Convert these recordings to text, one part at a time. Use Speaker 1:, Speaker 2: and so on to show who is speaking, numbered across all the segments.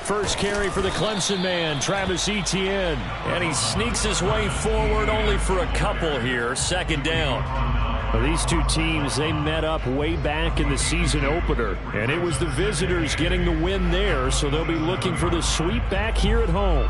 Speaker 1: First carry for the Clemson man, Travis Etienne. And he sneaks his way forward only for a couple here. Second down. Well, these two teams, they met up way back in the season opener. And it was the visitors getting the win there, so they'll be looking for the sweep back here at home.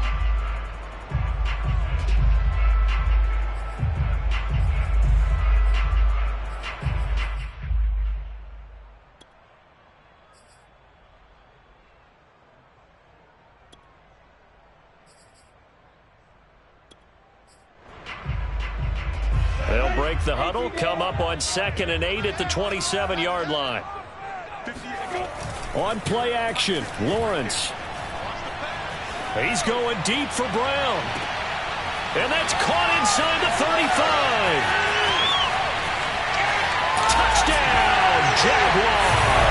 Speaker 1: They'll break the huddle, come up on 2nd and 8 at the 27-yard line. On play action, Lawrence. He's going deep for Brown. And that's caught inside the 35. Touchdown, Jaguars.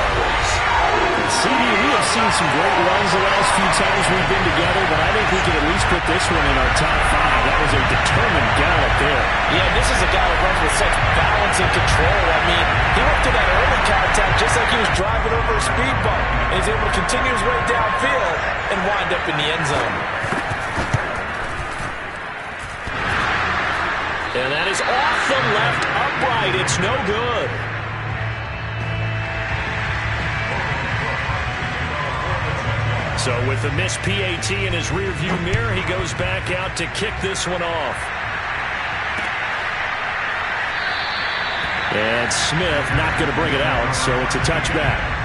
Speaker 2: CD, we have seen some great runs the last few times we've been together, but I think we can at least put this one in our top 5. That was a determined gallop there.
Speaker 3: Yeah, this is a guy who runs with such balance and control. I mean, he went through that early contact just like he was driving over a speed bump. And he's able to continue his way downfield and wind up in the end zone.
Speaker 1: And that is off the left upright. It's no good. So with the missed PAT in his rearview mirror, he goes back out to kick this one off. And Smith not going to bring it out, so it's a touchback.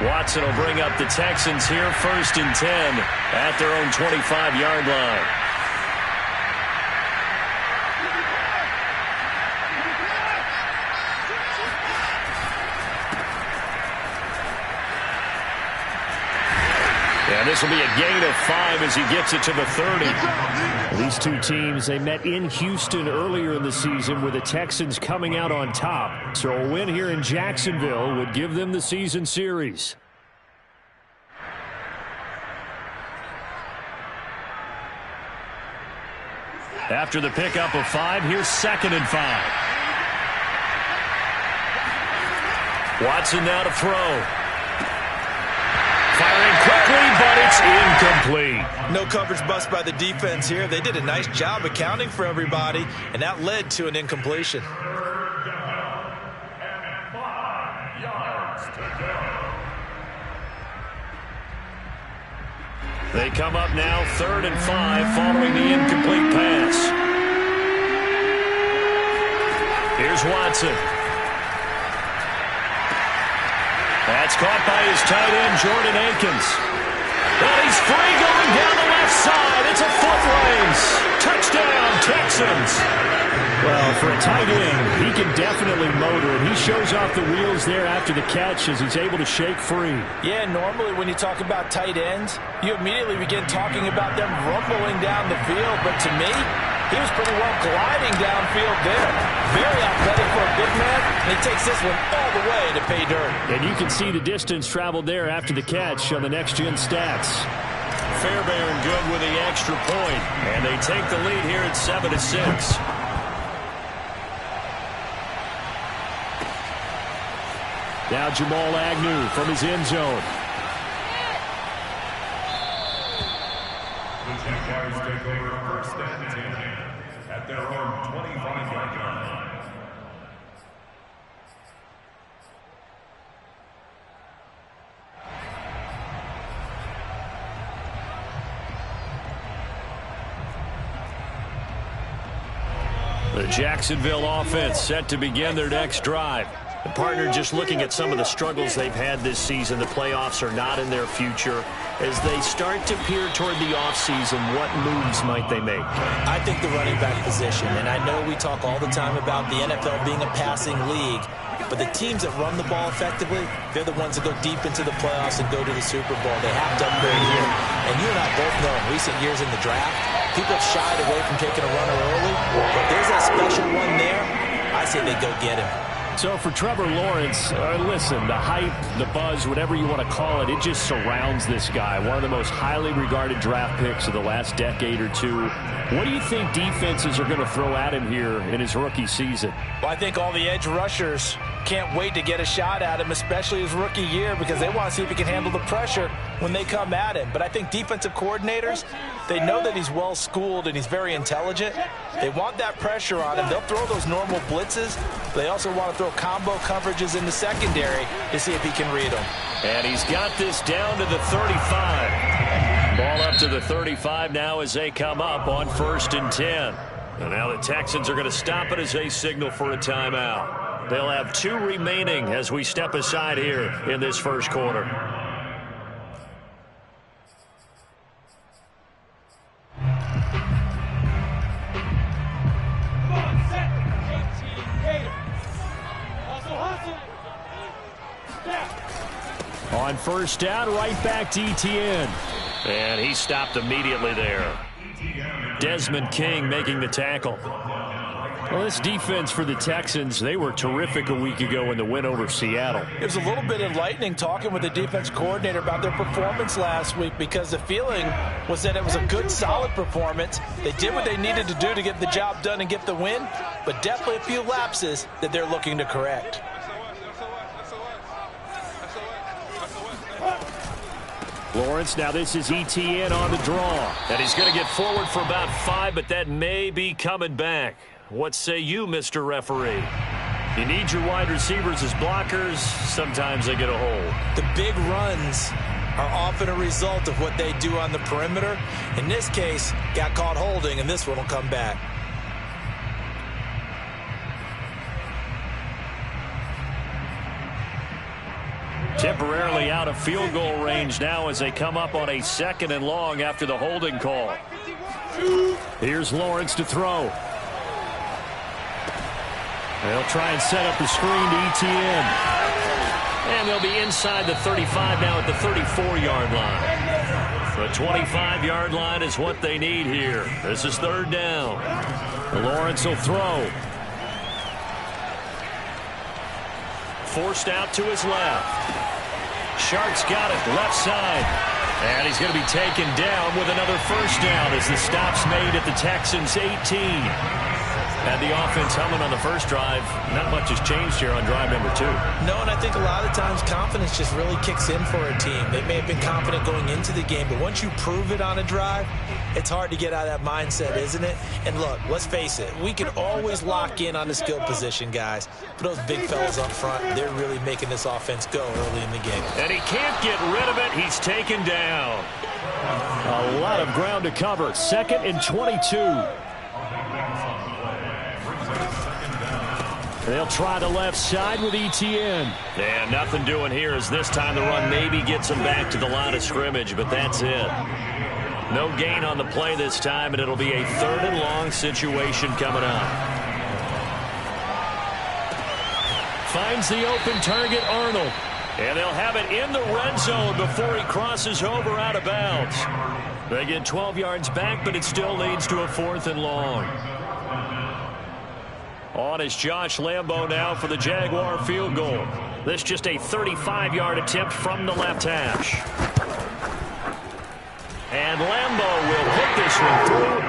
Speaker 1: Watson will bring up the Texans here, 1st and 10 at their own 25-yard line. And this will be a gain of 5 as he gets it to the 30.
Speaker 2: These two teams, they met in Houston earlier in the season with the Texans coming out on top. So a win here in Jacksonville would give them the season series.
Speaker 1: After the pickup of 5, here's 2nd and 5. Watson now to throw. Firing quickly, but it's incomplete.
Speaker 3: No coverage bust by the defense here. They did a nice job accounting for everybody, and that led to an incompletion.
Speaker 1: They come up now 3rd and 5 following the incomplete pass. Here's Watson. That's caught by his tight end, Jordan Akins. And he's free going down the left side. It's a foot race. Touchdown, Texans.
Speaker 2: Well, for a tight end, he can definitely motor it. He shows off the wheels there after the catch as he's able to shake free.
Speaker 3: Yeah, normally when you talk about tight ends, you immediately begin talking about them rumbling down the field. But to me, he was pretty well gliding downfield there. Very athletic for a big man, and he takes this one all the way to pay dirt.
Speaker 2: And you can see the distance traveled there after the catch on the next-gen stats.
Speaker 1: Fairbairn good with the extra point, and they take the lead here at 7-6.
Speaker 2: Now Jamal Agnew from his end zone.
Speaker 4: The Jaguars take over 1st and 10 at their own 25-yard line.
Speaker 1: The Jacksonville offense set to begin their next drive. The partner just looking at some of the struggles they've had this season. The playoffs are not in their future. As they start to peer toward the offseason, what moves might they make?
Speaker 3: I think the running back position, and I know we talk all the time about the NFL being a passing league, but the teams that run the ball effectively, they're the ones that go deep into the playoffs and go to the Super Bowl. They have to upgrade here. And you and I both know in recent years in the draft, People have shied away from taking a runner early, but there's that special one there. I say they go get him.
Speaker 2: So for Trevor Lawrence, listen, the hype, the buzz, whatever you want to call it, it just surrounds this guy. One of the most highly regarded draft picks of the last decade or two. What do you think defenses are going to throw at him here in his rookie season?
Speaker 3: Well, I think all the edge rushers can't wait to get a shot at him, especially his rookie year, because they want to see if he can handle the pressure when they come at him. But I think defensive coordinators, they know that he's well-schooled and he's very intelligent. They want that pressure on him. They'll throw those normal blitzes. They also want to throw combo coverages in the secondary to see if he can read them.
Speaker 1: And he's got this down to the 35. Ball up to the 35 now as they come up on 1st and 10. And now the Texans are going to stop it as they signal for a timeout. They'll have 2 remaining as we step aside here in this first quarter.
Speaker 2: On 1st down, right back to Etienne.
Speaker 1: And he stopped immediately there. Desmond King making the tackle.
Speaker 2: Well, this defense for the Texans, they were terrific a week ago in the win over Seattle.
Speaker 3: It was a little bit enlightening talking with the defense coordinator about their performance last week, because the feeling was that it was a good, solid performance. They did what they needed to do to get the job done and get the win, but definitely a few lapses that they're looking to correct.
Speaker 2: Lawrence, now this is Etienne on the draw.
Speaker 1: And he's going to get forward for about 5, but that may be coming back. What say you, Mr. Referee? You need your wide receivers as blockers. Sometimes they get a hold.
Speaker 3: The big runs are often a result of what they do on the perimeter. In this case, got caught holding, and this one will come back.
Speaker 1: Temporarily out of field goal range now as they come up on a 2nd and long after the holding call.
Speaker 2: Here's Lawrence to throw. They'll try and set up the screen to Etienne.
Speaker 1: And they'll be inside the 35 now at the 34-yard line. The 25-yard line is what they need here. This is 3rd down.
Speaker 2: Lawrence will throw.
Speaker 1: Forced out to his left. Shark's got it left side. And he's going to be taken down with another 1st down as the stop's made at the Texans' 18. Had the offense humming on the first drive. Not much has changed here on drive number 2.
Speaker 3: No, and I think a lot of times confidence just really kicks in for a team. They may have been confident going into the game, but once you prove it on a drive, it's hard to get out of that mindset, isn't it? And look, let's face it, we can always lock in on the skill position, guys. But those big fellas up front, they're really making this offense go early in the game.
Speaker 1: And he can't get rid of it. He's taken down.
Speaker 2: A lot of ground to cover. 2nd and 22. They'll try the left side with Etienne.
Speaker 1: And nothing doing here as this time the run maybe gets him back to the line of scrimmage, but that's it. No gain on the play this time, and it'll be a 3rd and long situation coming up.
Speaker 2: Finds the open target, Arnold.
Speaker 1: And they'll have it in the red zone before he crosses over out of bounds. They get 12 yards back, but it still leads to a 4th and long. On is Josh Lambo now for the Jaguar field goal. This just a 35-yard attempt from the left hash. And Lambo will put this one through.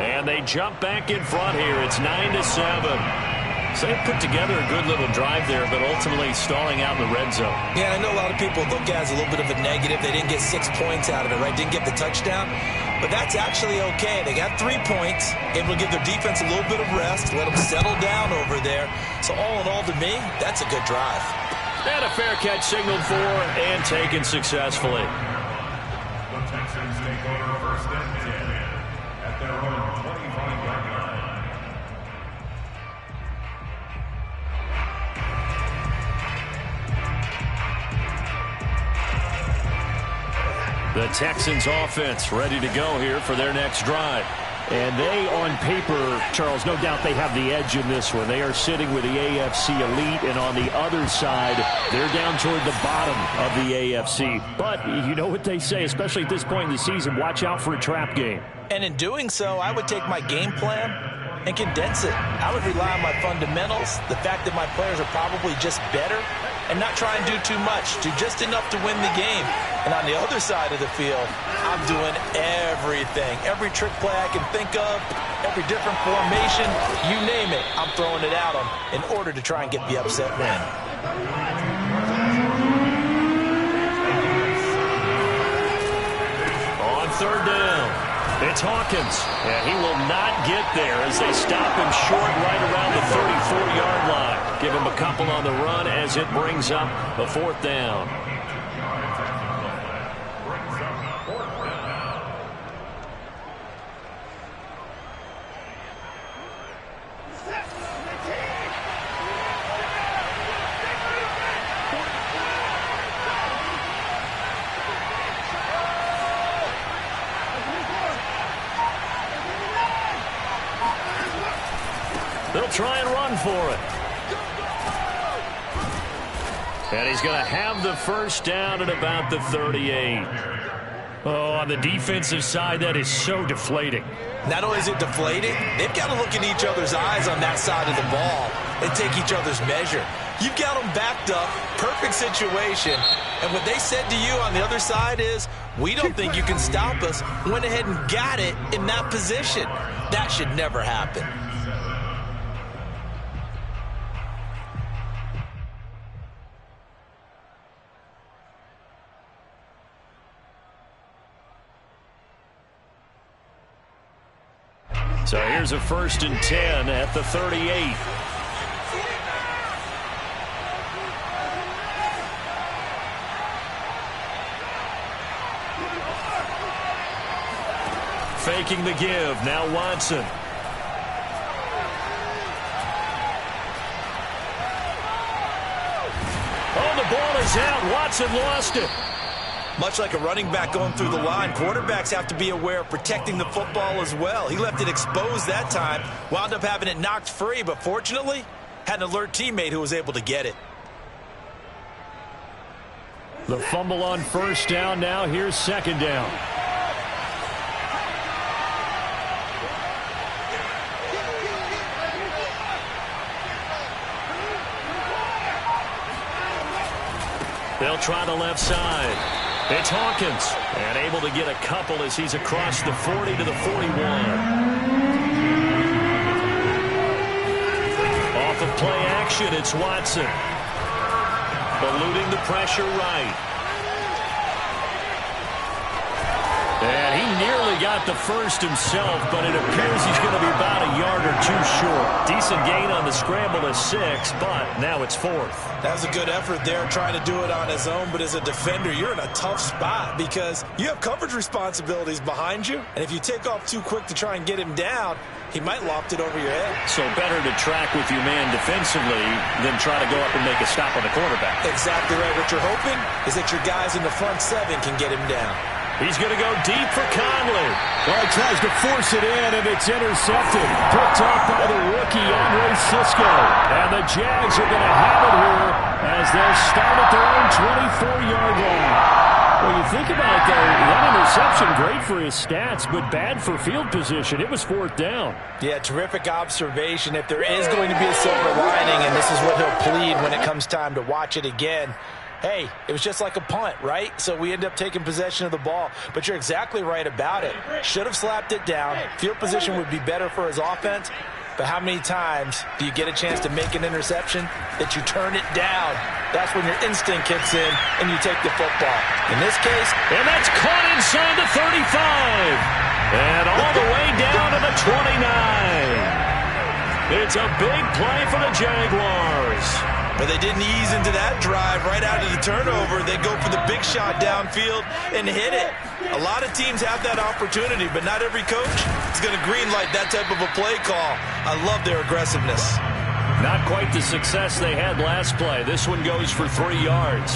Speaker 1: And they jump back in front here. It's 9-7. So they put together a good little drive there, but ultimately stalling out in the red zone.
Speaker 3: Yeah, I know a lot of people look at it as a little bit of a negative. They didn't get 6 points out of it, right? Didn't get the touchdown. But that's actually okay. They got 3 points, able to give their defense a little bit of rest, let them settle down over there. So all in all, to me, that's a good drive.
Speaker 1: And a fair catch signaled for and taken successfully.
Speaker 4: The Texans take over 1st and 10 at their own 25-yard line.
Speaker 1: The Texans offense ready to go here for their next drive. And they, on paper, Charles, no doubt they have the edge in this one. They are sitting with the AFC elite, and on the other side, they're down toward the bottom of the AFC. But you know what they say, especially at this point in the season, watch out for a trap game.
Speaker 3: And in doing so, I would take my game plan and condense it. I would rely on my fundamentals, the fact that my players are probably just better, and not try and do too much, do just enough to win the game. And on the other side of the field, I'm doing everything. Every trick play I can think of, every different formation, you name it, I'm throwing it at them in order to try and get the upset win.
Speaker 1: On third down, it's Hawkins, and he will not get there as they stop him short right around the 34-yard line. Give him a couple on the run as it brings up a fourth down. They'll try and run for it. And he's going to have the first down at about the 38. Oh, on the defensive side, that is so deflating.
Speaker 3: Not only is it deflating, they've got to look in each other's eyes on that side of the ball and take each other's measure. You've got them backed up, perfect situation, and what they said to you on the other side is, we don't think you can stop us. Went ahead and got it in that position. That should never happen.
Speaker 1: So here's a 1st and 10 at the 38. Faking the give. Now Watson. Oh, the ball is out. Watson lost it.
Speaker 3: Much like a running back going through the line, quarterbacks have to be aware of protecting the football as well. He left it exposed that time, wound up having it knocked free, but fortunately, had an alert teammate who was able to get it.
Speaker 1: The fumble on first down. Now here's second down. They'll try the left side. It's Hawkins, and able to get a couple as he's across the 40 to the 41. Off of play action, it's Watson. Eluding the pressure right. And he nearly got the first himself, but it appears he's going to be about a yard or two short. Decent gain on the scramble is 6, but now it's 4th.
Speaker 3: That was a good effort there trying to do it on his own, but as a defender, you're in a tough spot because you have coverage responsibilities behind you, and if you take off too quick to try and get him down, he might loft it over your head.
Speaker 1: So better to track with your man defensively than try to go up and make a stop on the quarterback.
Speaker 3: Exactly right. What you're hoping is that your guys in the front 7 can get him down.
Speaker 1: He's going to go deep for Conley. Well, he tries to force it in, and it's intercepted. Picked off by the rookie, Andre Cisco. And the Jags are going to have it here as they'll start at their own 24-yard line. Well, you think about it, though, that interception, great for his stats, but bad for field position. It was 4th down.
Speaker 3: Yeah, terrific observation. If there is going to be a silver lining, and this is what he'll plead when it comes time to watch it again, hey, it was just like a punt, right? So we end up taking possession of the ball. But you're exactly right about it. Should have slapped it down. Field position would be better for his offense. But how many times do you get a chance to make an interception that you turn it down? That's when your instinct kicks in and you take the football. In this case,
Speaker 1: and that's caught inside the 35. And all the way down to the 29. It's a big play for the Jaguars.
Speaker 3: But they didn't ease into that drive right out of the turnover. They go for the big shot downfield and hit it. A lot of teams have that opportunity, but not every coach is going to green light that type of a play call. I love their aggressiveness.
Speaker 1: Not quite the success they had last play. This one goes for 3 yards.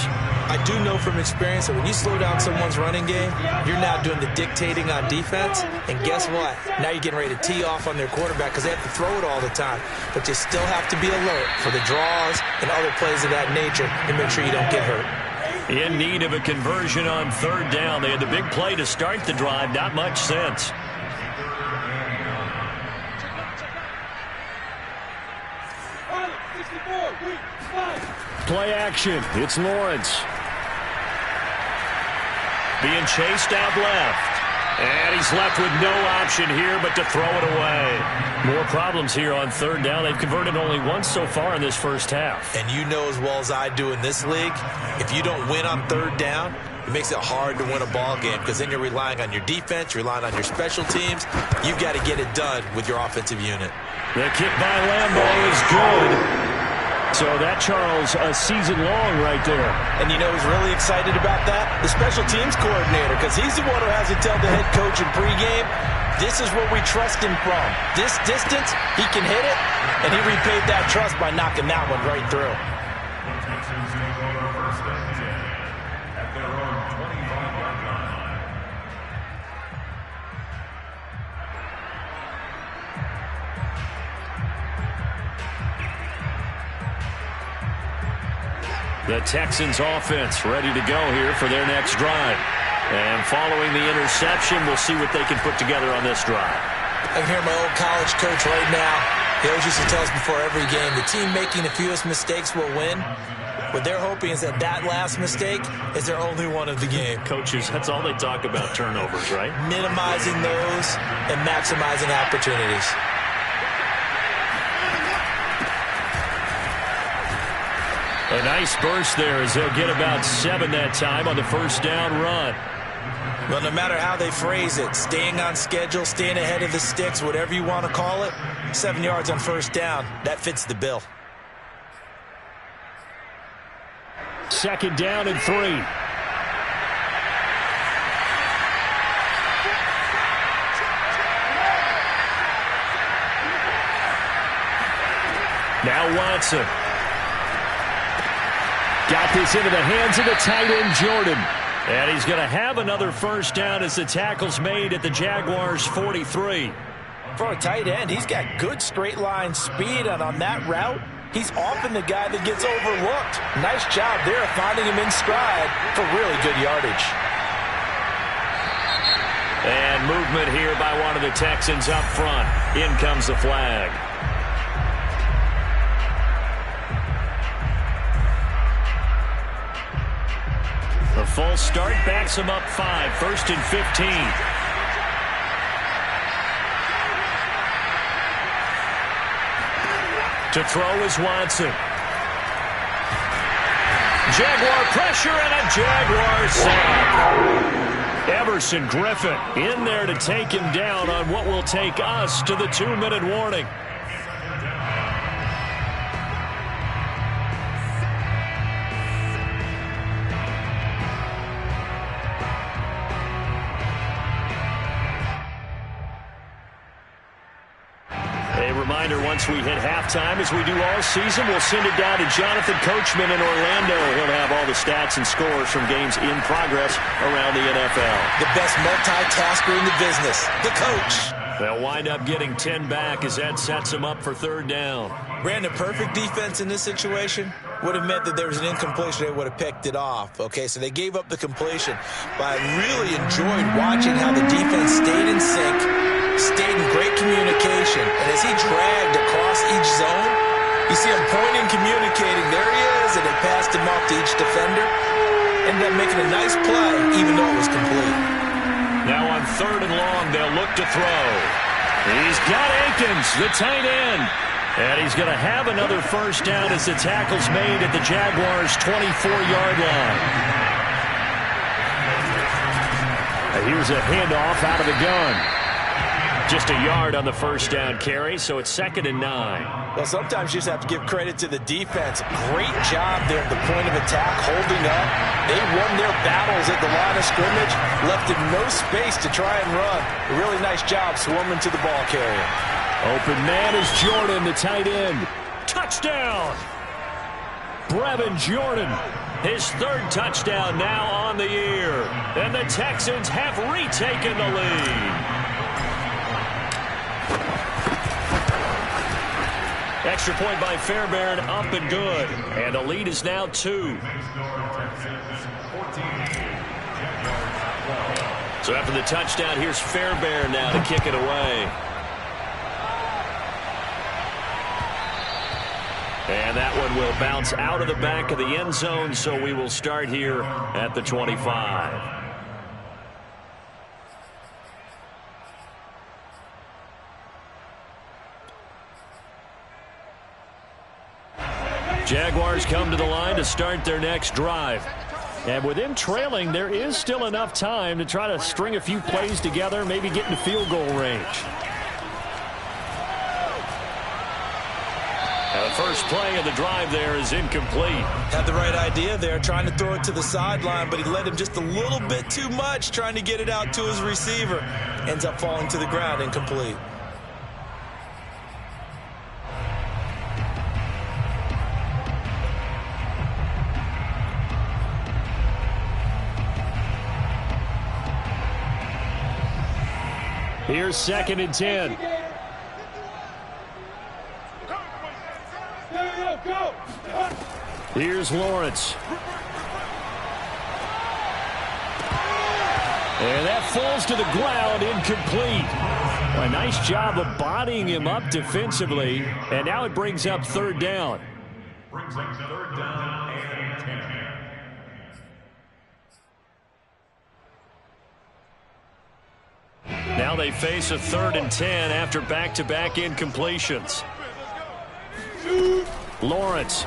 Speaker 3: I do know from experience that when you slow down someone's running game, you're now doing the dictating on defense. And guess what? Now you're getting ready to tee off on their quarterback because they have to throw it all the time. But you still have to be alert for the draws and other plays of that nature and make sure you don't get hurt.
Speaker 1: In need of a conversion on 3rd down. They had the big play to start the drive. Not much sense. Play action. It's Lawrence. Being chased out left. And he's left with no option here but to throw it away. More problems here on 3rd down. They've converted only once so far in this first half.
Speaker 3: And you know as well as I do in this league, if you don't win on 3rd down, it makes it hard to win a ball game because then you're relying on your defense, you're relying on your special teams. You've got to get it done with your offensive unit.
Speaker 1: The kick by Lambo is good. So that, Charles, a season long right there.
Speaker 3: And you know who's really excited about that? The special teams coordinator, because he's the one who has to tell the head coach in pregame, this is where we trust him from. This distance, he can hit it, and he repaid that trust by knocking that one right through.
Speaker 4: The Texans take over 1st and 10 at their own 25-yard line.
Speaker 1: The Texans offense ready to go here for their next drive. And following the interception, we'll see what they can put together on this drive.
Speaker 3: I can hear my old college coach right now. He always used to tell us before every game, the team making the fewest mistakes will win. What they're hoping is that last mistake is their only one of the game.
Speaker 1: Coaches, that's all they talk about, turnovers, right?
Speaker 3: Minimizing those and maximizing opportunities.
Speaker 1: A nice burst there as they'll get about 7 that time on the 1st down run.
Speaker 3: Well, no matter how they phrase it, staying on schedule, staying ahead of the sticks, whatever you want to call it, 7 yards on 1st down, that fits the bill.
Speaker 1: 2nd down and 3. Now Watson. Got this into the hands of the tight end, Jordan. And he's going to have another 1st down as the tackle's made at the Jaguars' 43.
Speaker 3: For a tight end, he's got good straight line speed, and on that route, he's often the guy that gets overlooked. Nice job there finding him in stride for really good yardage.
Speaker 1: And movement here by one of the Texans up front. In comes the flag. The full start backs him up 5, 1st and 15. To throw is Watson. Jaguar pressure and a Jaguar sack. Everson Griffin in there to take him down on what will take us to the 2-minute warning. Once we hit halftime, as we do all season, we'll send it down to Jonathan Coachman in Orlando. He'll have all the stats and scores from games in progress around the NFL.
Speaker 3: The best multitasker in the business, the coach.
Speaker 1: They'll wind up getting 10 back as that sets them up for 3rd down.
Speaker 3: Brandon, perfect defense in this situation would have meant that there was an incompletion. They would have picked it off. Okay, so they gave up the completion. But I really enjoyed watching how the defense stayed in sync, stayed in great communication, and as he dragged across each zone, you see him pointing, communicating. There he is, and they passed him off to each defender. Ended up making a nice play, even though it was complete.
Speaker 1: Now on 3rd and long, they'll look to throw. He's got Akins, the tight end. And he's going to have another 1st down as the tackle's made at the Jaguars' 24-yard line. And here's a handoff out of the gun. Just a yard on the 1st down carry, so it's 2nd and 9.
Speaker 3: Well, sometimes you just have to give credit to the defense. Great job there at the point of attack, holding up. They won their battles at the line of scrimmage, left him no space to try and run. A really nice job swarming to the ball carrier.
Speaker 1: Open man is Jordan, the tight end. Touchdown! Brevin Jordan, his third touchdown now on the year. And the Texans have retaken the lead. Extra point by Fairbairn, up and good. And the lead is now 2. So after the touchdown, here's Fairbairn now to kick it away. And that one will bounce out of the back of the end zone, so we will start here at the 25. Jaguars come to the line to start their next drive. And with them trailing, there is still enough time to try to string a few plays together, maybe get into field goal range. And the first play of the drive there is incomplete.
Speaker 3: Had the right idea there, trying to throw it to the sideline, but he led him just a little bit too much, trying to get it out to his receiver. Ends up falling to the ground, incomplete.
Speaker 1: Here's 2nd and 10. Here's Lawrence. And that falls to the ground, incomplete. A nice job of bodying him up defensively. And now it brings up 3rd down.
Speaker 4: Brings up 3rd down and 10.
Speaker 1: Now they face a 3rd and 10 after back-to-back incompletions. Lawrence.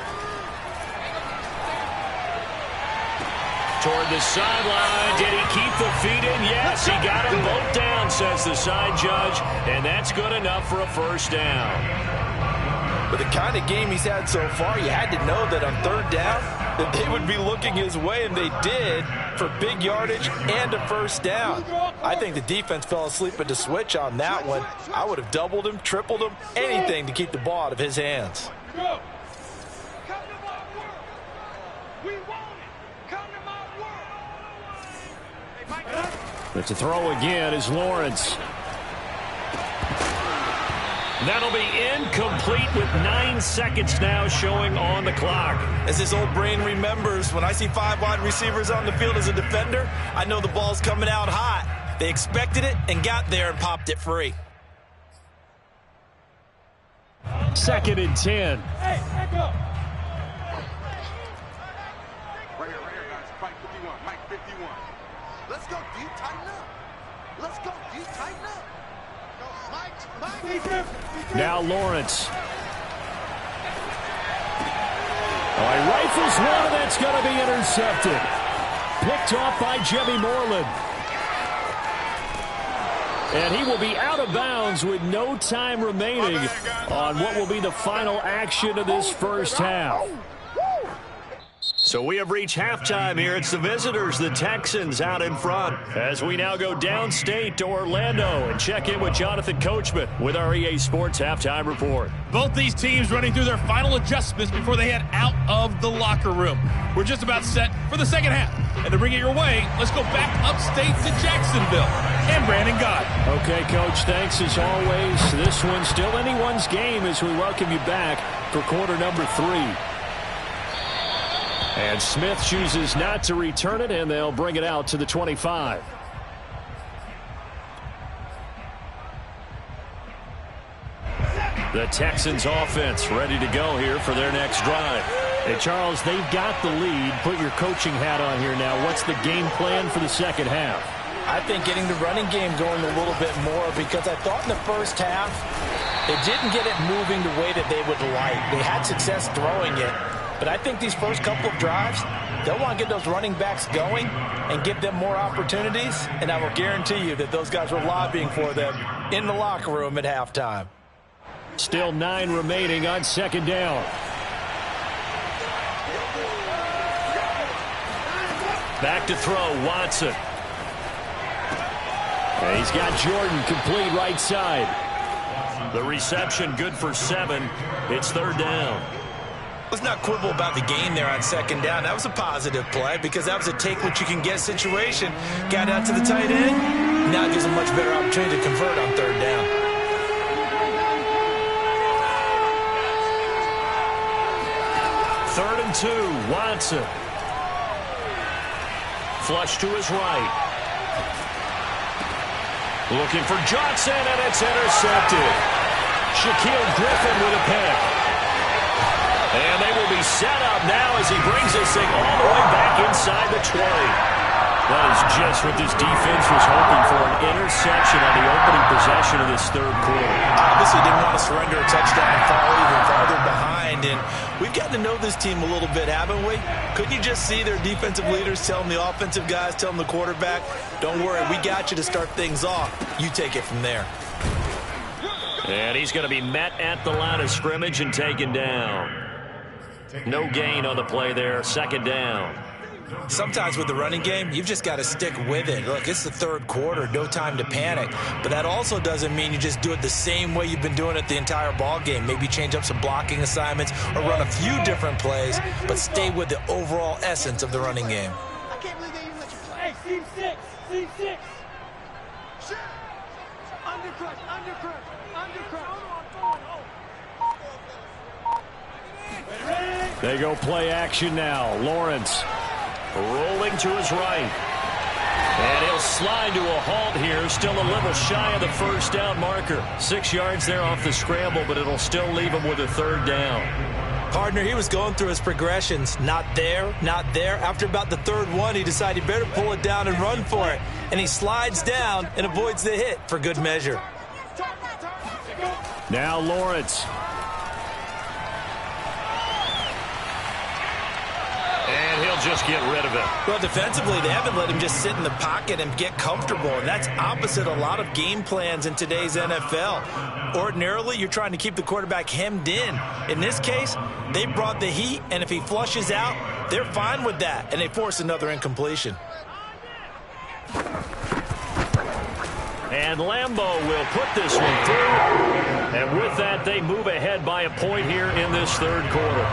Speaker 1: Toward the sideline. Did he keep the feet in? Yes, he got them both down, says the side judge. And that's good enough for a 1st down.
Speaker 3: With the kind of game he's had so far, you had to know that on 3rd down that they would be looking his way, and they did, for big yardage and a 1st down. I think the defense fell asleep at the switch on that one. I would have doubled him, tripled him, anything to keep the ball out of his hands.
Speaker 1: But to throw again is Lawrence. That'll be incomplete with 9 seconds now showing on the clock.
Speaker 3: As his old brain remembers, when I see 5 wide receivers on the field as a defender, I know the ball's coming out hot. They expected it and got there and popped it free.
Speaker 1: 2nd and 10.
Speaker 5: Hey, back up.
Speaker 6: Right here, guys. Mike 51. Mike 51. Let's go, D. Tighten up. Let's go, D. Tighten up. Go, Mike.
Speaker 1: Now Lawrence. Oh, he rifles one, that's going to be intercepted. Picked off by Jimmy Moreland. And he will be out of bounds with no time remaining on what will be the final action of this 1st half. So we have reached halftime here. It's the visitors, the Texans, out in front. As we now go downstate to Orlando and check in with Jonathan Coachman with our EA Sports Halftime Report.
Speaker 7: Both these teams running through their final adjustments before they head out of the locker room. We're just about set for the 2nd half. And to bring it your way, let's go back upstate to Jacksonville and Brandon Gott.
Speaker 1: Okay, Coach, thanks as always. This one's still anyone's game as we welcome you back for quarter number 3. And Smith chooses not to return it, and they'll bring it out to the 25. The Texans offense ready to go here for their next drive. Hey, Charles, they've got the lead. Put your coaching hat on here now. What's the game plan for the 2nd half?
Speaker 3: I think getting the running game going a little bit more, because I thought in the 1st half they didn't get it moving the way that they would like. They had success throwing it. But I think these first couple of drives, they'll want to get those running backs going and give them more opportunities. And I will guarantee you that those guys were lobbying for them in the locker room at halftime.
Speaker 1: Still 9 remaining on 2nd down. Back to throw, Watson. And he's got Jordan complete right side. The reception good for 7. It's 3rd down.
Speaker 3: Let's not quibble about the gain there on 2nd down. That was a positive play because that was a take-what-you-can-get situation. Got out to the tight end. Now it gives a much better opportunity to convert on 3rd down.
Speaker 1: 3rd and 2. Watson. Flush to his right. Looking for Johnson, and it's intercepted. Shaquille Griffin with a pick. And they will be set up now as he brings this thing all the way back inside the 20. That is just what this defense was hoping for, an interception on the opening possession of this 3rd quarter.
Speaker 3: Obviously didn't want to surrender a touchdown and fall even farther behind. And we've gotten to know this team a little bit, haven't we? Couldn't you just see their defensive leaders telling the offensive guys, telling the quarterback, don't worry, we got you to start things off. You take it from there.
Speaker 1: And he's going to be met at the line of scrimmage and taken down. No gain on the play there. 2nd down.
Speaker 3: Sometimes with the running game, you've just got to stick with it. Look, it's the 3rd quarter, no time to panic. But that also doesn't mean you just do it the same way you've been doing it the entire ball game. Maybe change up some blocking assignments or run a few different plays, but stay with the overall essence of the running game.
Speaker 5: I can't believe they even let you play. Hey, Team 6. Shit. Undercrush.
Speaker 1: They go play action now. Lawrence rolling to his right. And he'll slide to a halt here. Still a little shy of the 1st down marker. 6 yards there off the scramble, but it'll still leave him with a 3rd down.
Speaker 3: Partner, he was going through his progressions. Not there. After about the 3rd one, he decided he better pull it down and run for it. And he slides down and avoids the hit for good measure.
Speaker 1: Now Lawrence. And he'll just get rid of it.
Speaker 3: Well, defensively, they haven't let him just sit in the pocket and get comfortable. And that's opposite a lot of game plans in today's NFL. Ordinarily, you're trying to keep the quarterback hemmed in. In this case, they brought the heat, and if he flushes out, they're fine with that, and they force another incompletion.
Speaker 1: And Lambeau will put this one through. And with that, they move ahead by a point here in this 3rd quarter.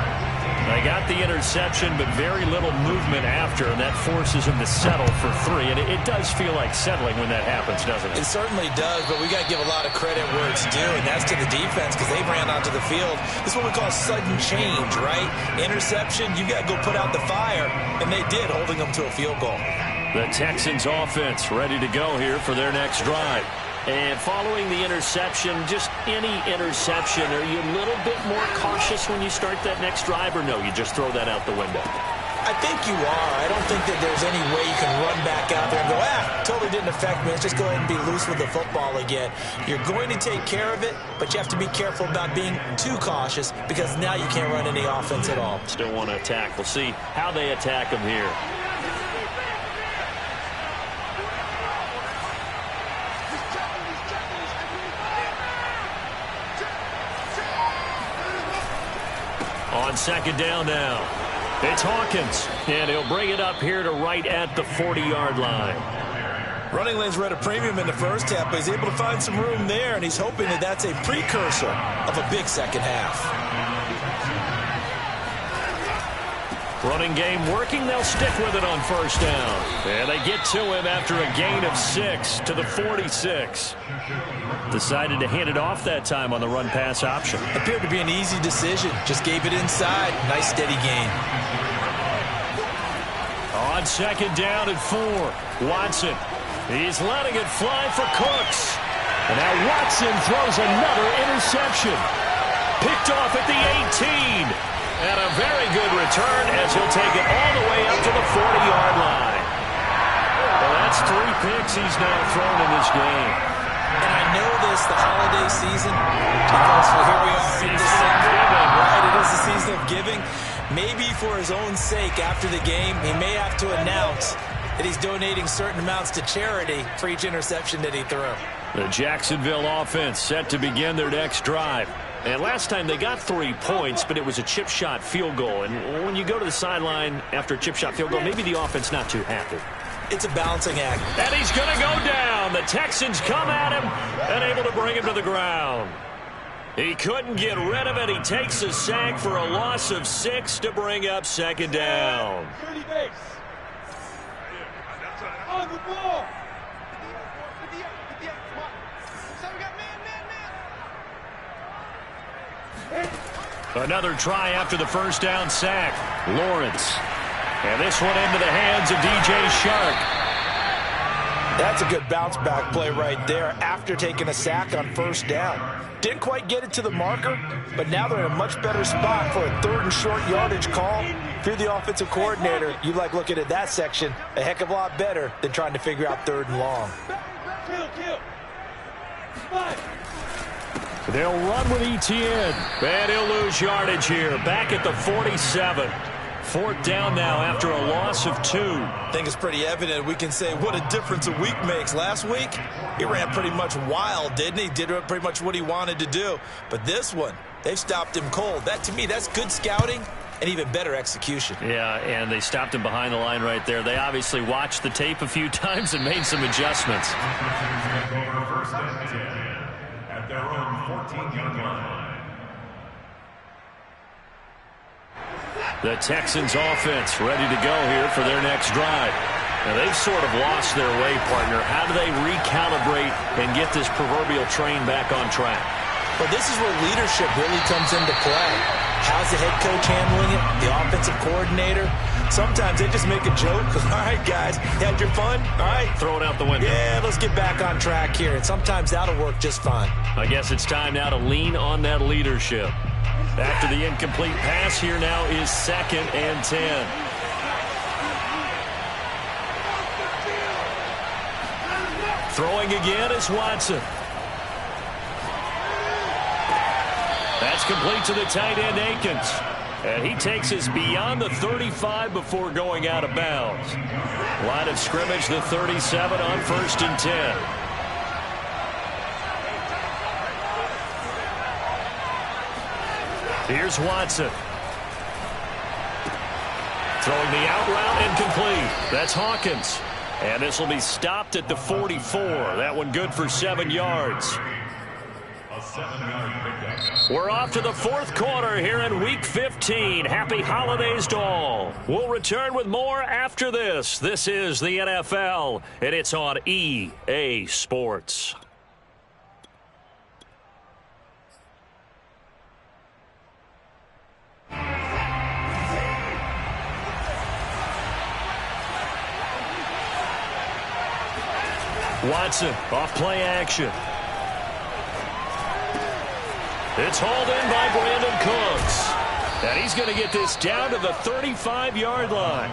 Speaker 1: They got the interception, but very little movement after, and that forces them to settle for 3. And it does feel like settling when that happens, doesn't it?
Speaker 3: It certainly does, but we got to give a lot of credit where it's due, and that's to the defense because they ran onto the field. This is what we call sudden change, right? Interception, you got to go put out the fire, and they did, holding them to a field goal.
Speaker 1: The Texans offense ready to go here for their next drive. And following the interception, just any interception, are you a little bit more cautious when you start that next drive, or no, you just throw that out the window?
Speaker 3: I think you are. I don't think that there's any way you can run back out there and go, totally didn't affect me. Let's just go ahead and be loose with the football again. You're going to take care of it, but you have to be careful about being too cautious because now you can't run any offense at all.
Speaker 1: Still want to attack. We'll see how they attack them here. On 2nd down now, it's Hawkins, and he'll bring it up here to right at the 40-yard line.
Speaker 3: Running lanes were at a premium in the 1st half, but he's able to find some room there, and he's hoping that that's a precursor of a big 2nd half.
Speaker 1: Running game working. They'll stick with it on 1st down. And they get to him after a gain of 6 to the 46. Decided to hand it off that time on the run-pass option.
Speaker 3: Appeared to be an easy decision. Just gave it inside. Nice steady gain.
Speaker 1: On 2nd down and 4. Watson. He's letting it fly for Cooks. And now Watson throws another interception. Picked off at the 18. And a very good return as he'll take it all the way up to the 40-yard line. Well, that's 3 picks he's now thrown in this game.
Speaker 3: And I know this, the holiday season, because here we are in December, right? It is the season of giving. Maybe for his own sake after the game, he may have to announce that he's donating certain amounts to charity for each interception that he threw.
Speaker 1: The Jacksonville offense set to begin their next drive. And last time they got 3 points, but it was a chip shot field goal. And when you go to the sideline after a chip shot field goal, maybe the offense not too happy.
Speaker 3: It's a balancing act.
Speaker 1: And he's going to go down. The Texans come at him and able to bring him to the ground. He couldn't get rid of it. He takes a sack for a loss of 6 to bring up second down.
Speaker 5: Dirty base. On the ball.
Speaker 1: Another try after the first down sack. Lawrence. And this one into the hands of DJ Shark.
Speaker 3: That's a good bounce back play right there after taking a sack on first down. Didn't quite get it to the marker, but now they're in a much better spot for a 3rd and short yardage call. If you're the offensive coordinator, you like looking at that section a heck of a lot better than trying to figure out 3rd and long.
Speaker 5: Kill.
Speaker 1: They'll run with Etienne. And he'll lose yardage here. Back at the 47. 4th down now after a loss of 2.
Speaker 3: I think it's pretty evident. We can say what a difference a week makes. Last week, he ran pretty much wild, didn't he? Did pretty much what he wanted to do. But this one, they stopped him cold. That, to me, that's good scouting and even better execution.
Speaker 1: Yeah, and they stopped him behind the line right there. They obviously watched the tape a few times and made some adjustments.
Speaker 4: First and 10 at their own 14-yard line.
Speaker 1: The Texans offense ready to go here for their next drive. Now they've sort of lost their way, partner. How do they recalibrate and get this proverbial train back on track?
Speaker 3: Well, this is where leadership really comes into play. How's the head coach handling it? The offensive coordinator? Sometimes they just make a joke. All right, guys, had your fun? All right.
Speaker 1: Throw it out the window.
Speaker 3: Yeah, let's get back on track here. And sometimes that'll work just fine.
Speaker 1: I guess it's time now to lean on that leadership. After the incomplete pass, here now is 2nd and 10. Throwing again is Watson. That's complete to the tight end, Akins. And he takes us beyond the 35 before going out of bounds. Line of scrimmage, the 37 on 1st and 10. Here's Watson. Throwing the out route incomplete. That's Hawkins. And this will be stopped at the 44. That one good for 7 yards. We're off to the 4th quarter here in Week 15. Happy holidays to all. We'll return with more after this. This is the NFL, and it's on EA Sports. Watson off play action. It's hauled in by Brandon Cooks. And he's going to get this down to the 35-yard line.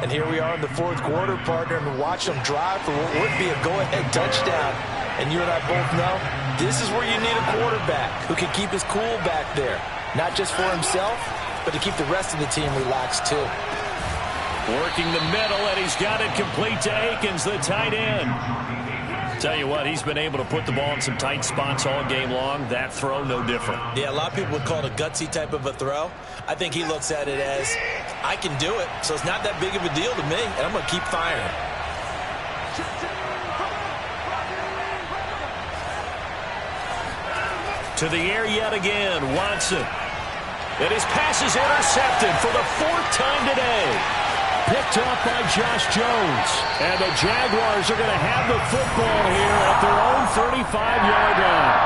Speaker 3: And here we are in the 4th quarter, partner, and watch them drive for what would be a go-ahead touchdown. And you and I both know this is where you need a quarterback who can keep his cool back there. Not just for himself, but to keep the rest of the team relaxed too.
Speaker 1: Working the middle, and he's got it complete to Akins, the tight end. Tell you what, he's been able to put the ball in some tight spots all game long. That throw, no different.
Speaker 3: Yeah, a lot of people would call it a gutsy type of a throw. I think he looks at it as, I can do it, so it's not that big of a deal to me, and I'm going to keep firing.
Speaker 1: To the air yet again, Watson. And his pass is intercepted for the 4th time today. Picked off by Josh Jones. And the Jaguars are going to have the football here at their own 35-yard line.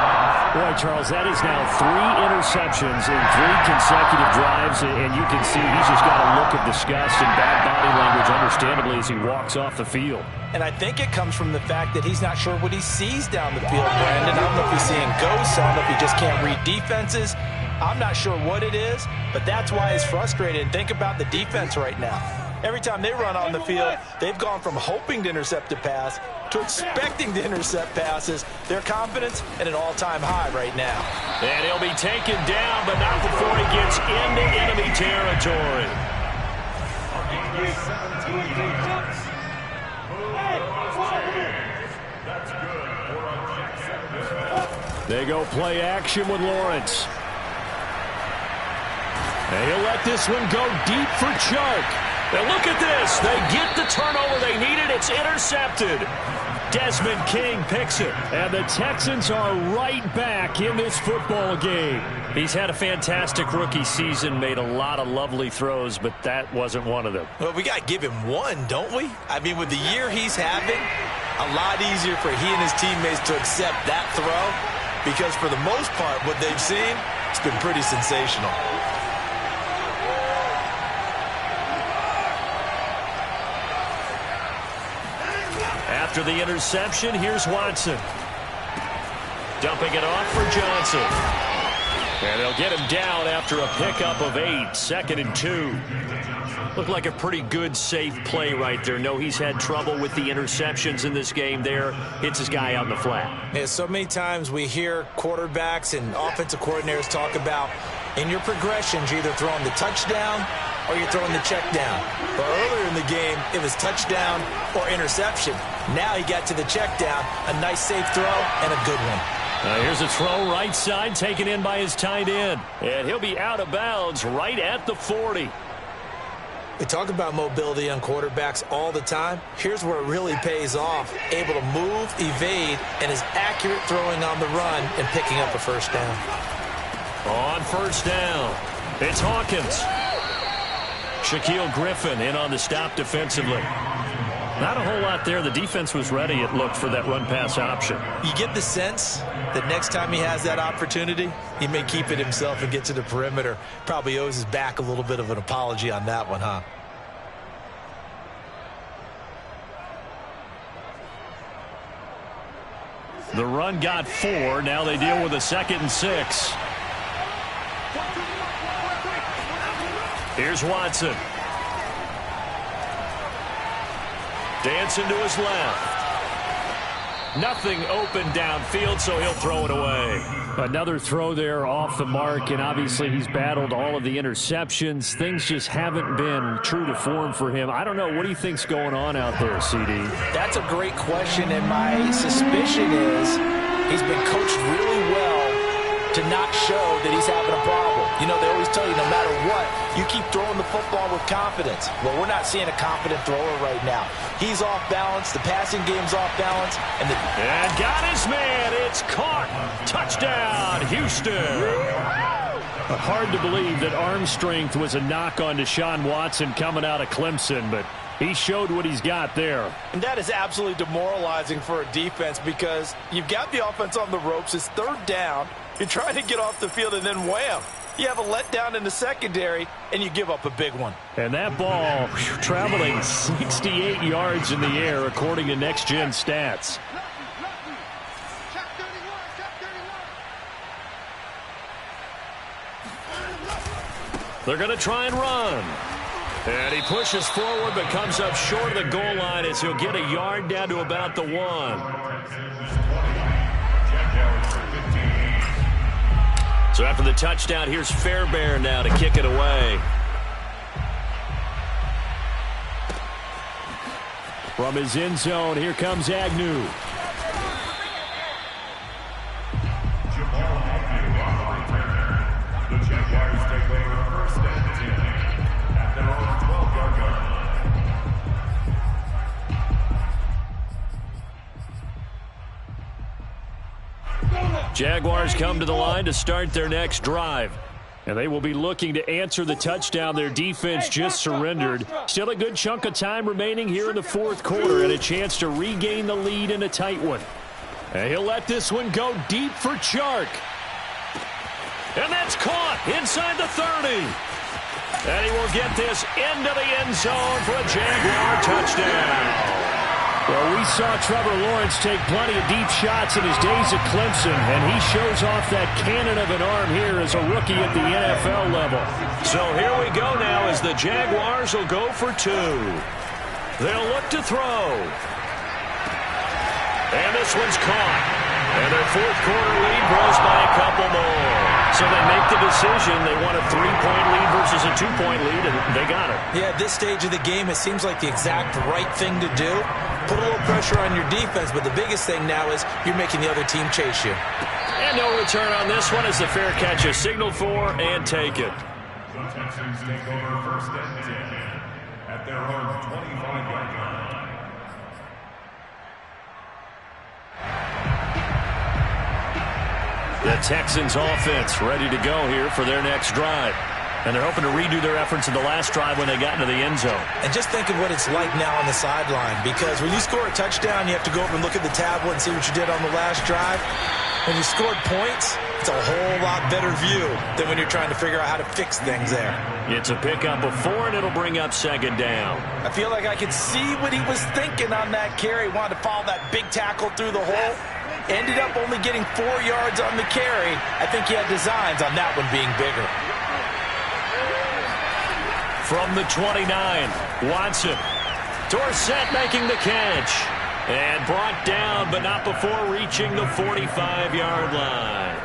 Speaker 1: Boy, Charles, that is now 3 interceptions in 3 consecutive drives, and you can see he's just got a look of disgust and bad body language, understandably, as he walks off the field.
Speaker 3: And I think it comes from the fact that he's not sure what he sees down the field, Brandon. I don't know if he's seeing ghosts. I don't know if he just can't read defenses. I'm not sure what it is, but that's why he's frustrated. And think about the defense right now. Every time they run on the field, they've gone from hoping to intercept a pass to expecting to intercept passes. Their confidence at an all-time high right now.
Speaker 1: And he'll be taken down, but not before he gets into enemy territory. They go play action with Lawrence. And he'll let this one go deep for Chark. Now look at this. They get the turnover they needed. It's intercepted. intercepted. Desmond King picks it. And the Texans are right back in this football game. He's had a fantastic rookie season, made a lot of lovely throws, but that wasn't one of them.
Speaker 3: Well, we got to give him one, don't we? I mean, with the year he's having, a lot easier for he and his teammates to accept that throw, because for the most part, what they've seen, it's been pretty sensational.
Speaker 1: After the interception, here's Watson. Dumping it off for Johnson. And they'll get him down after a pickup of 8, 2nd and 2. Looked like a pretty good, safe play right there. No, he's had trouble with the interceptions in this game there. Hits his guy on the flat.
Speaker 3: Yeah, so many times we hear quarterbacks and offensive coordinators talk about in your progressions, you're either throwing the touchdown or you're throwing the check down. But earlier in the game, it was touchdown or interception. Now he got to the check down, a nice safe throw and a good one.
Speaker 1: Here's a throw right side taken in by his tight end. And he'll be out of bounds right at the 40.
Speaker 3: We talk about mobility on quarterbacks all the time. Here's where it really pays off. Able to move, evade, and is accurate throwing on the run and picking up a first down.
Speaker 1: On first down, it's Hawkins. Shaquille Griffin in on the stop defensively. Not a whole lot there. The defense was ready, it looked, for that run-pass option.
Speaker 3: You get the sense that next time he has that opportunity, he may keep it himself and get to the perimeter. Probably owes his back a little bit of an apology on that one, huh?
Speaker 1: The run got 4. Now they deal with a 2nd and 6. Here's Watson. Dancing to his left. Nothing open downfield, so he'll throw it away. Another throw there off the mark, and obviously he's battled all of the interceptions. Things just haven't been true to form for him. I don't know. What do you think's going on out there, CD?
Speaker 3: That's a great question, and my suspicion is he's been coached really well to not show that he's having a problem. You know, they always tell you no matter what, you keep throwing the football with confidence. Well, we're not seeing a confident thrower right now. He's off balance. The passing game's off balance. And
Speaker 1: got his man. It's caught. Touchdown, Houston. Hard to believe that arm strength was a knock on Deshaun Watson coming out of Clemson, but he showed what he's got there.
Speaker 3: And that is absolutely demoralizing for a defense because you've got the offense on the ropes. It's 3rd down. You're trying to get off the field, and then wham. You have a letdown in the secondary, and you give up a big one.
Speaker 1: And that ball traveling 68 yards in the air, according to Next Gen Stats. They're going to try and run. And he pushes forward, but comes up short of the goal line as he'll get a yard down to about the 1. So after the touchdown, here's Fairbairn now to kick it away. From his end zone, here comes Agnew.
Speaker 4: The Jaguars take over 1st and 10 at their own 12-yard line.
Speaker 1: Jaguars come to the line to start their next drive. And they will be looking to answer the touchdown their defense just surrendered. Still a good chunk of time remaining here in the 4th quarter and a chance to regain the lead in a tight one. And he'll let this one go deep for Chark. And that's caught inside the 30. And he will get this into the end zone for a Jaguar touchdown. Well, we saw Trevor Lawrence take plenty of deep shots in his days at Clemson, and he shows off that cannon of an arm here as a rookie at the NFL level. So here we go now as the Jaguars will go for 2. They'll look to throw. And this one's caught. And their 4th quarter lead grows by a couple more. So they make the decision. They want a 3-point lead versus a 2-point lead, and they got it.
Speaker 3: Yeah, at this stage of the game, it seems like the exact right thing to do. Put a little pressure on your defense, but the biggest thing now is you're making the other team chase you.
Speaker 1: And no return on this one as the fair catch is signaled for and taken.
Speaker 4: The Texans take over 1st and 10 at their own 25-yard line.
Speaker 1: Texans offense ready to go here for their next drive. And they're hoping to redo their efforts in the last drive when they got into the end zone.
Speaker 3: And just think of what it's like now on the sideline, because when you score a touchdown, you have to go over and look at the tablet and see what you did on the last drive. When you scored points, it's a whole lot better view than when you're trying to figure out how to fix things there.
Speaker 1: It's a pickup of 4, and it'll bring up second down.
Speaker 3: I feel like I could see what he was thinking on that carry. Wanted to follow that big tackle through the hole. Ended up only getting 4 yards on the carry. I think he had designs on that one being bigger.
Speaker 1: From the 29, Watson. Dorsett making the catch. And brought down, but not before reaching the 45-yard line.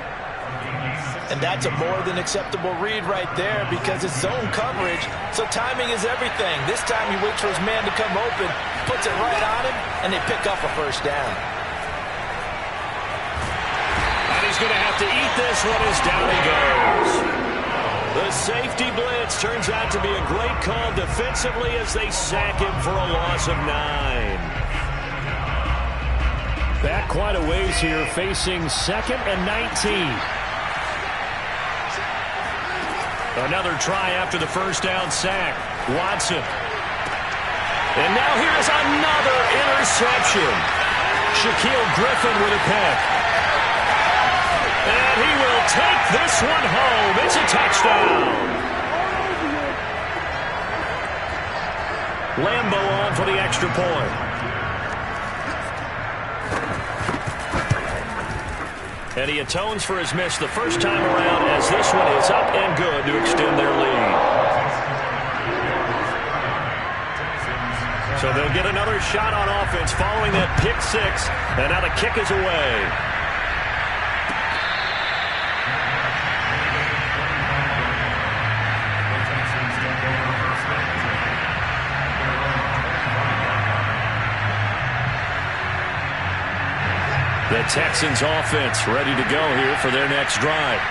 Speaker 3: And that's a more than acceptable read right there because it's zone coverage, so timing is everything. This time he waits for his man to come open, puts it right on him, and they pick up a first down.
Speaker 1: And he's going to have to eat this one as down he goes. The safety blitz turns out to be a great call defensively as they sack him for a loss of 9. Back quite a ways here, facing 2nd and 19. Another try after the first down sack. Watson. And now here's another interception. Shaquill Griffin with a pick. And he will take this one home. It's a touchdown. Lambo on for the extra point. And he atones for his miss the first time around as this one is up and good to extend their lead. So they'll get another shot on offense following that pick 6. And now the kick is away. The Texans offense ready to go here for their next drive.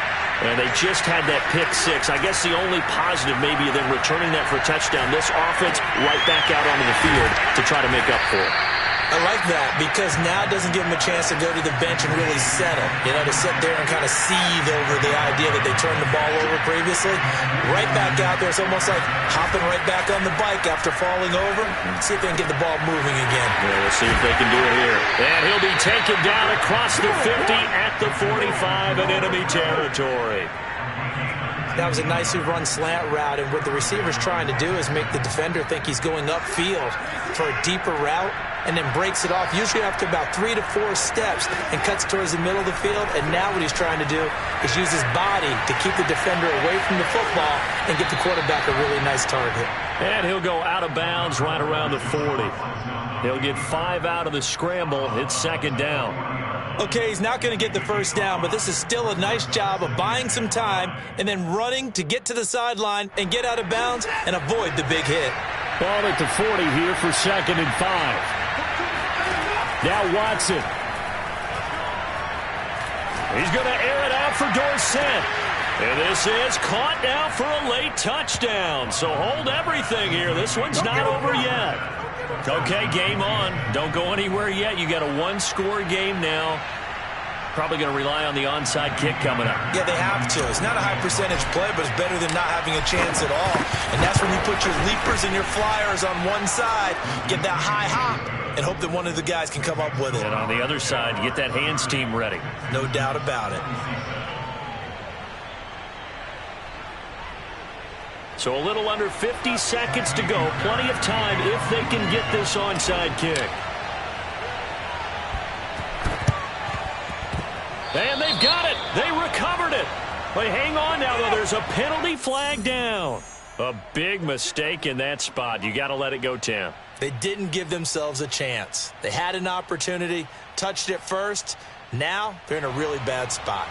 Speaker 1: And they just had that pick 6. I guess the only positive maybe of them returning that for a touchdown. This offense right back out onto the field to try to make up for it.
Speaker 3: I like that because now it doesn't give them a chance to go to the bench and really settle. You know, to sit there and kind of seethe over the idea that they turned the ball over previously. Right back out there. It's almost like hopping right back on the bike after falling over. See if they can get the ball moving again.
Speaker 1: Yeah, we'll see if they can do it here. And he'll be taken down across the 50 at the 45 in enemy territory.
Speaker 3: That was a nicely run slant route, and what the receiver's trying to do is make the defender think he's going upfield for a deeper route, and then breaks it off, usually after about 3 to 4 steps, and cuts towards the middle of the field. And now what he's trying to do is use his body to keep the defender away from the football and get the quarterback a really nice target.
Speaker 1: And he'll go out of bounds right around the 40. He'll get 5 out of the scramble. It's second down.
Speaker 3: Okay, he's not going to get the first down, but this is still a nice job of buying some time and then running to get to the sideline and get out of bounds and avoid the big hit.
Speaker 1: Ball at the 40 here for 2nd and 5. Now Watson. He's going to air it out for Dorsett. And this is caught now for a late touchdown. So hold everything here. This one's not over yet. Okay, game on. Don't go anywhere yet. You got a 1-score game now. Probably going to rely on the onside kick coming up.
Speaker 3: Yeah, they have to. It's not a high percentage play, but it's better than not having a chance at all. And that's when you put your leapers and your flyers on one side, get that high hop, and hope that one of the guys can come up with it.
Speaker 1: And on the other side, get that hands team ready.
Speaker 3: No doubt about it.
Speaker 1: So a little under 50 seconds to go. Plenty of time if they can get this onside kick. And they've got it. They recovered it. They hang on now, though. There's a penalty flag down. A big mistake in that spot. You got to let it go, Tim.
Speaker 3: They didn't give themselves a chance. They had an opportunity, touched it first. Now they're in a really bad spot.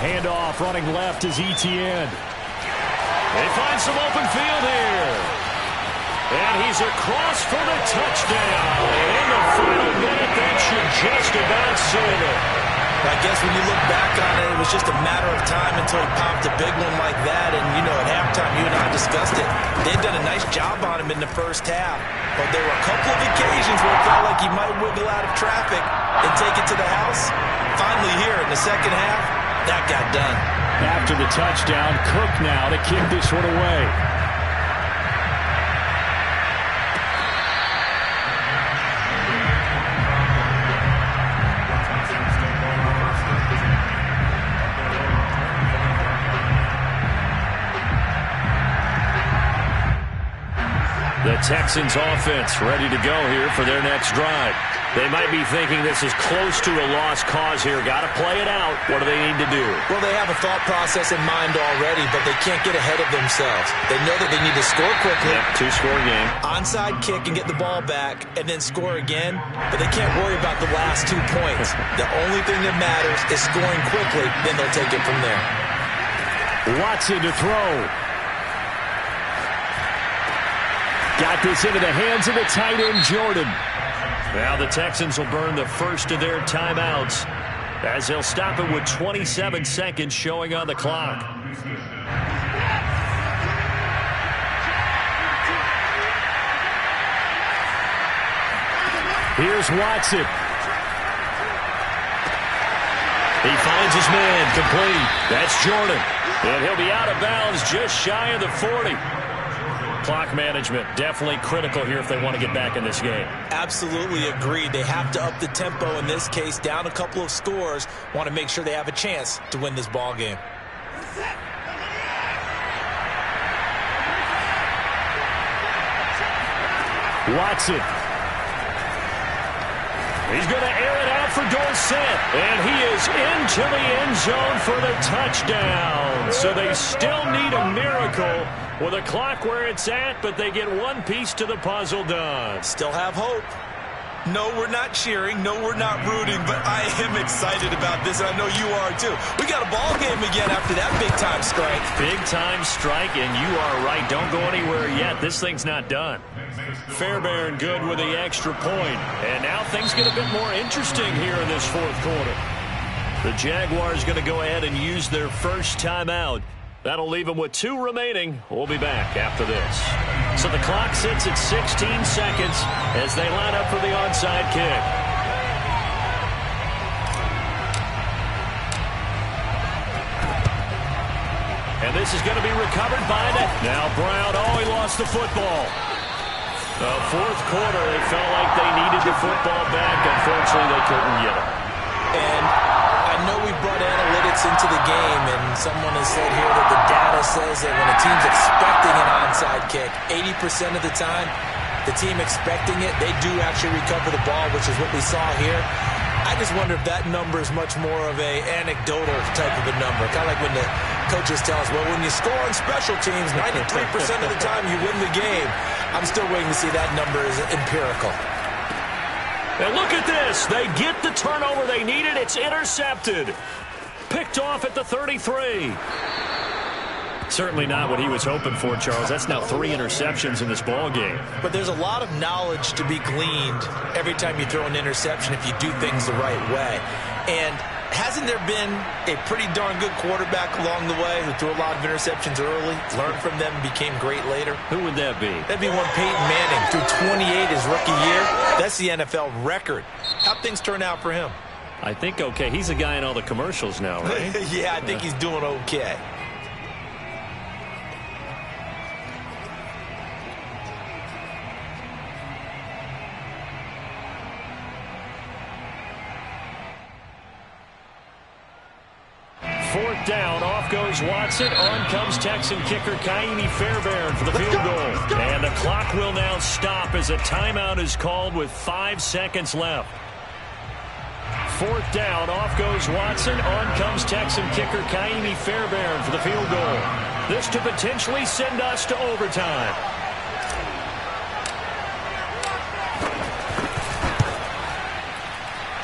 Speaker 1: Handoff running left is Etienne. They find some open field here. And he's across for the touchdown. And in the final minute, that should just about seal it.
Speaker 3: I guess when you look back on it, it was just a matter of time until he popped a big one like that. And, you know, at halftime, you and I discussed it. They'd done a nice job on him in the first half, but there were a couple of occasions where it felt like he might wiggle out of traffic and take it to the house. Finally here in the second half, that got done.
Speaker 1: After the touchdown, Cook now to kick this one away. The Texans offense ready to go here for their next drive. They might be thinking this is close to a lost cause here. Got to play it out. What do they need to do?
Speaker 3: Well, they have a thought process in mind already, but they can't get ahead of themselves. They know that they need to score quickly.
Speaker 1: Yep, two-score game.
Speaker 3: Onside kick and get the ball back and then score again, but they can't worry about the last 2 points. The only thing that matters is scoring quickly, then they'll take it from there.
Speaker 1: Watson to throw. Got this into the hands of the tight end, Jordan. Now the Texans will burn the first of their timeouts as they'll stop it with 27 seconds showing on the clock. Here's Watson. He finds his man, complete. That's Jordan. And he'll be out of bounds just shy of the 40. Clock management definitely critical here if they want to get back in this game.
Speaker 3: Absolutely agreed. They have to up the tempo in this case, down a couple of scores. Want to make sure they have a chance to win this ball game.
Speaker 1: Watson. He's going to air it out for Dorsett. And he is into the end zone for the touchdown. So they still need a miracle with a clock where it's at, but they get one piece to the puzzle done.
Speaker 3: Still have hope. No, we're not cheering. No, we're not rooting, but I am excited about this, and I know you are too. We got a ball game again after that big-time strike.
Speaker 1: Big-time strike, and you are right. Don't go anywhere yet. This thing's not done. Fairbairn good with the extra point. And now things get a bit more interesting here in this fourth quarter. The Jaguars going to go ahead and use their first timeout. That'll leave them with 2 remaining. We'll be back after this. So the clock sits at 16 seconds as they line up for the onside kick. And this is going to be recovered by the... Now Brown, he lost the football. The fourth quarter, they felt like they needed the football back. Unfortunately, they couldn't get it.
Speaker 3: And I know we brought analytics into the game, and someone has said here that the data says that when a team's expecting an onside kick, 80% of the time, the team expecting it, they do actually recover the ball, which is what we saw here. I just wonder if that number is much more of a anecdotal type of a number. Kind of like when the coaches tell us, well, when you score on special teams, 93% of the time you win the game. I'm still waiting to see that number is empirical.
Speaker 1: And look at this. They get the turnover they needed. It's intercepted. Picked off at the 33. Certainly not what he was hoping for, Charles. That's now 3 interceptions in this ball game.
Speaker 3: But there's a lot of knowledge to be gleaned every time you throw an interception if you do things the right way. And hasn't there been a pretty darn good quarterback along the way who threw a lot of interceptions early, learned from them, and became great later?
Speaker 1: Who would that be?
Speaker 3: That'd be one Peyton Manning. Threw 28 his rookie year. That's the NFL record. How'd things turn out for him?
Speaker 1: I think okay. He's a guy in all the commercials now, right?
Speaker 3: Yeah, I think he's doing okay.
Speaker 1: Fourth down, off goes Watson. On comes Texan kicker Kaimi Fairbairn for the field goal. And the clock will now stop as a timeout is called with 5 seconds left. Fourth down, off goes Watson. On comes Texan kicker Kaimi Fairbairn for the field goal. This to potentially send us to overtime.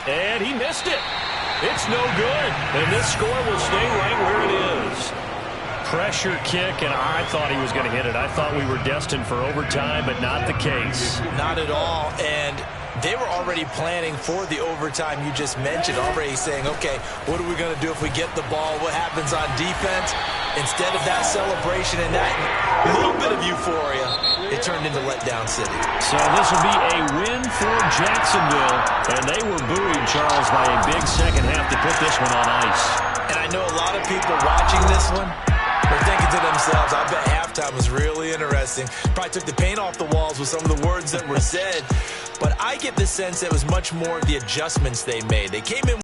Speaker 1: And he missed it. It's no good. And this score will stay right where it is. Pressure kick, and I thought he was going to hit it. I thought we were destined for overtime, but not the case.
Speaker 3: Not at all. And they were already planning for the overtime you just mentioned, already saying, okay, what are we going to do if we get the ball? What happens on defense? Instead of that celebration and that little bit of euphoria, it turned into letdown city.
Speaker 1: So this will be a win for Jacksonville, and they were buoyed, Charles, by a big second half to put this one on ice.
Speaker 3: And I know a lot of people watching this one are thinking to themselves, I bet halftime was really interesting. Probably took the paint off the walls with some of the words that were said. But I get the sense it was much more the adjustments they made. They came in